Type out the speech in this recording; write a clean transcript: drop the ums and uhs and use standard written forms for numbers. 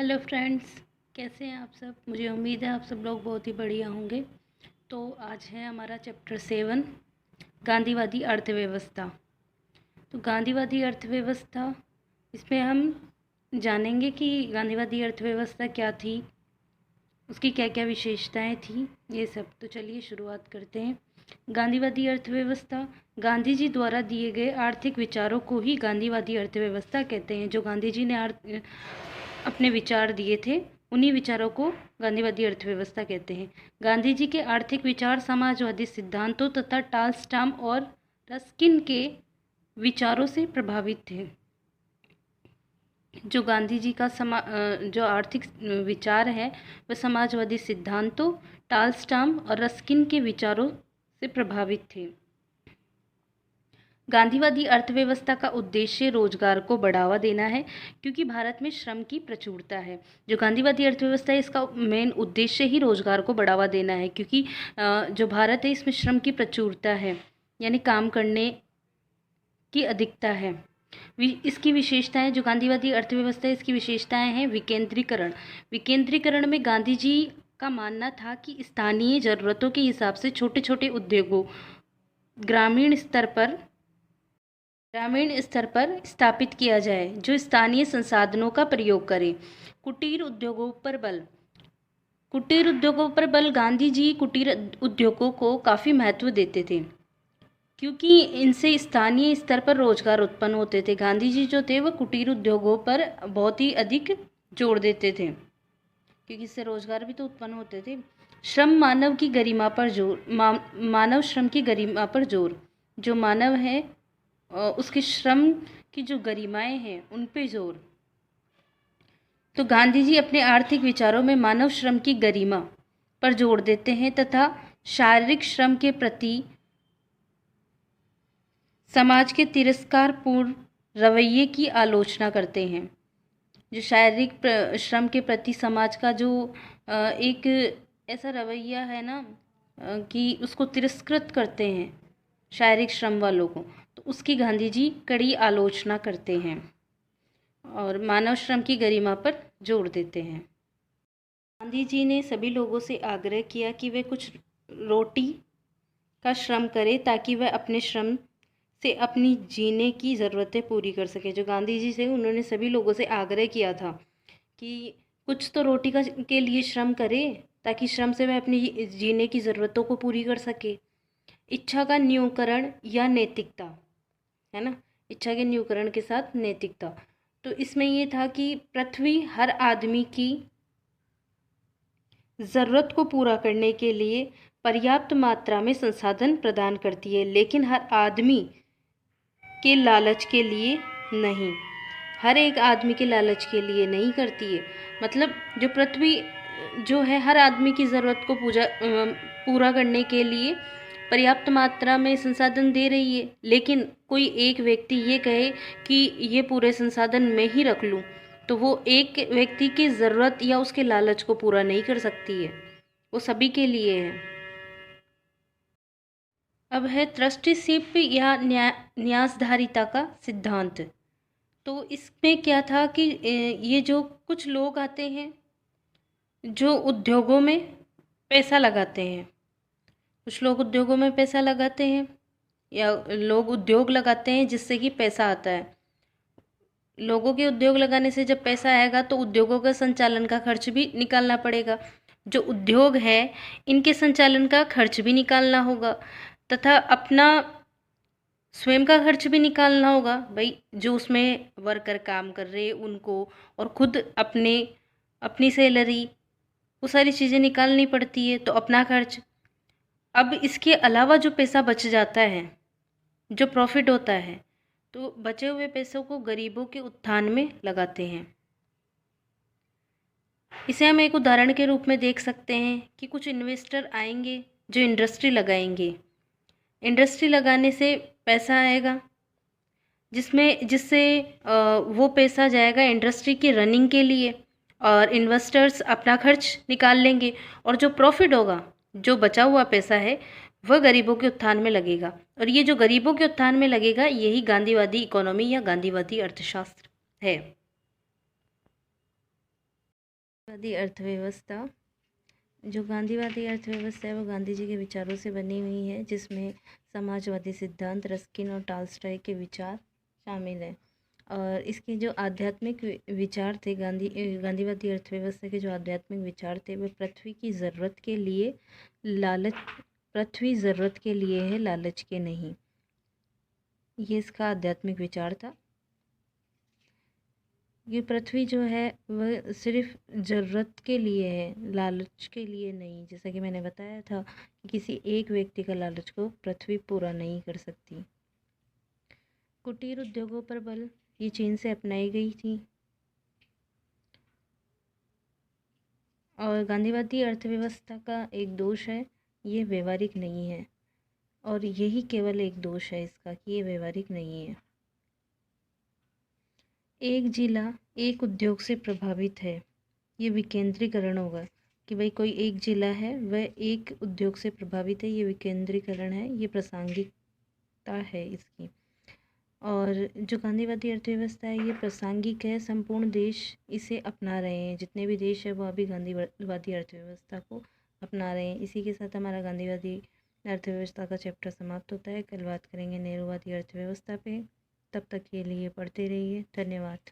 Hello friends, कैसे हैं आप सब। मुझे उम्मीद है आप सब लोग बहुत ही बढ़िया होंगे। तो आज है हमारा चैप्टर 7, गांधीवादी अर्थव्यवस्था। तो गांधीवादी अर्थव्यवस्था, इसमें हम जानेंगे कि गांधीवादी अर्थव्यवस्था क्या थी, उसकी क्या क्या विशेषताएं थी, ये सब। तो चलिए शुरुआत करते हैं। गांधीवादी अर्थव्यवस्था गांधी जी द्वारा दिए गए आर्थिक विचारों को ही गांधीवादी अर्थव्यवस्था कहते हैं। जो गांधी जी ने अपने विचार दिए थे, उन्हीं विचारों को गांधीवादी अर्थव्यवस्था कहते हैं। गांधी जी के आर्थिक विचार समाजवादी सिद्धांतों तथा टाल्स्टाम और रस्किन के विचारों से प्रभावित थे। जो गांधी जी का जो आर्थिक विचार है वह समाजवादी सिद्धांतों, टाल्स्टाम और रस्किन के विचारों से प्रभावित थे। गांधीवादी अर्थव्यवस्था का उद्देश्य रोजगार को बढ़ावा देना है, क्योंकि भारत में श्रम की प्रचुरता है। जो गांधीवादी अर्थव्यवस्था है, इसका मेन उद्देश्य ही रोजगार को बढ़ावा देना है, क्योंकि जो भारत है इसमें श्रम की प्रचुरता है, यानी काम करने की अधिकता है। इसकी विशेषताएं, जो गांधीवादी अर्थव्यवस्था है इसकी विशेषताएं हैं विकेंद्रीकरण। विकेंद्रीकरण में गांधी जी का मानना था कि स्थानीय ज़रूरतों के हिसाब से छोटे छोटे उद्योगों ग्रामीण स्तर पर स्थापित किया जाए, जो स्थानीय संसाधनों का प्रयोग करें। कुटीर उद्योगों पर बल। कुटीर उद्योगों पर बल। गांधी जी कुटीर उद्योगों को काफ़ी महत्व देते थे, क्योंकि इनसे स्थानीय स्तर पर रोजगार उत्पन्न होते थे। गांधी जी जो थे वह कुटीर उद्योगों पर बहुत ही अधिक जोर देते थे, क्योंकि इससे रोजगार भी तो उत्पन्न होते थे। श्रम मानव की गरिमा पर जोर। मानव श्रम की गरिमा पर जोर। जो मानव है उसके श्रम की जो गरिमाएं हैं उन पे जोर। तो गांधी जी अपने आर्थिक विचारों में मानव श्रम की गरिमा पर जोर देते हैं तथा शारीरिक श्रम के प्रति समाज के तिरस्कारपूर्ण रवैये की आलोचना करते हैं। जो शारीरिक श्रम के प्रति समाज का जो एक ऐसा रवैया है ना, कि उसको तिरस्कृत करते हैं शारीरिक श्रम वालों को, तो उसकी गांधी जी कड़ी आलोचना करते हैं और मानव श्रम की गरिमा पर जोर देते हैं। गांधी जी ने सभी लोगों से आग्रह किया कि वे कुछ रोटी का श्रम करें, ताकि वह अपने श्रम से अपनी जीने की ज़रूरतें पूरी कर सके। जो गांधी जी थे उन्होंने सभी लोगों से आग्रह किया था कि कुछ तो रोटी का के लिए श्रम करे, ताकि श्रम से वह अपनी जीने की ज़रूरतों को पूरी कर सके। इच्छा का न्यूकरण या नैतिकता, है ना, इच्छा के न्यूकरण के साथ नैतिकता। तो इसमें ये था कि पृथ्वी हर आदमी की ज़रूरत को पूरा करने के लिए पर्याप्त मात्रा में संसाधन प्रदान करती है, लेकिन हर आदमी के लालच के लिए नहीं। हर एक आदमी के लालच के लिए नहीं करती है। मतलब जो पृथ्वी जो है हर आदमी की ज़रूरत को पूरा करने के लिए पर्याप्त मात्रा में संसाधन दे रही है, लेकिन कोई एक व्यक्ति ये कहे कि ये पूरे संसाधन मैं ही रख लूँ, तो वो एक व्यक्ति की ज़रूरत या उसके लालच को पूरा नहीं कर सकती है, वो सभी के लिए है। अब है ट्रस्टीशिप या न्यासधारिता का सिद्धांत। तो इसमें क्या था कि ये जो कुछ लोग आते हैं जो उद्योगों में पैसा लगाते हैं, कुछ लोग उद्योगों में पैसा लगाते हैं या लोग उद्योग लगाते हैं जिससे कि पैसा आता है। लोगों के उद्योग लगाने से जब पैसा आएगा तो उद्योगों का संचालन का खर्च भी निकालना पड़ेगा। जो उद्योग है इनके संचालन का खर्च भी निकालना होगा तथा अपना स्वयं का खर्च भी निकालना होगा। भाई जो उसमें वर्कर काम कर रहे उनको, और खुद अपनी सैलरी, वो सारी चीज़ें निकालनी पड़ती है, तो अपना खर्च। अब इसके अलावा जो पैसा बच जाता है, जो प्रॉफिट होता है, तो बचे हुए पैसों को गरीबों के उत्थान में लगाते हैं। इसे हम एक उदाहरण के रूप में देख सकते हैं कि कुछ इन्वेस्टर आएंगे जो इंडस्ट्री लगाएंगे। इंडस्ट्री लगाने से पैसा आएगा, जिससे वो पैसा जाएगा इंडस्ट्री की रनिंग के लिए, और इन्वेस्टर्स अपना खर्च निकाल लेंगे, और जो प्रॉफिट होगा, जो बचा हुआ पैसा है, वह गरीबों के उत्थान में लगेगा। और ये जो गरीबों के उत्थान में लगेगा, यही गांधीवादी इकोनॉमी या गांधीवादी अर्थशास्त्र है। गांधीवादी अर्थव्यवस्था। जो गांधीवादी अर्थव्यवस्था है वो गांधी जी के विचारों से बनी हुई है, जिसमें समाजवादी सिद्धांत, रस्किन और टॉल्स्टॉय के विचार शामिल हैं। और इसके जो आध्यात्मिक विचार थे, गांधीवादी अर्थव्यवस्था के जो आध्यात्मिक विचार थे, वे पृथ्वी की ज़रूरत के लिए लालच पृथ्वी ज़रूरत के लिए है, लालच के नहीं। ये इसका आध्यात्मिक विचार था। ये पृथ्वी जो है वह सिर्फ ज़रूरत के लिए है, लालच के लिए नहीं। जैसा कि मैंने बताया था कि किसी एक व्यक्ति का लालच को पृथ्वी पूरा नहीं कर सकती। कुटीर उद्योगों पर बल, ये चीन से अपनाई गई थी। और गांधीवादी अर्थव्यवस्था का एक दोष है, ये व्यवहारिक नहीं है। और यही केवल एक दोष है इसका कि ये व्यवहारिक नहीं है। एक जिला एक उद्योग से प्रभावित है, ये विकेंद्रीकरण होगा कि भाई कोई एक जिला है वह एक उद्योग से प्रभावित है, ये विकेंद्रीकरण है, ये प्रासंगिकता है इसकी। और जो गांधीवादी अर्थव्यवस्था है ये प्रासंगिक है, संपूर्ण देश इसे अपना रहे हैं। जितने भी देश है वो अभी गांधीवादी अर्थव्यवस्था को अपना रहे हैं। इसी के साथ हमारा गांधीवादी अर्थव्यवस्था का चैप्टर समाप्त होता है। कल बात करेंगे नेहरूवादी अर्थव्यवस्था पे। तब तक के लिए पढ़ते रहिए। धन्यवाद।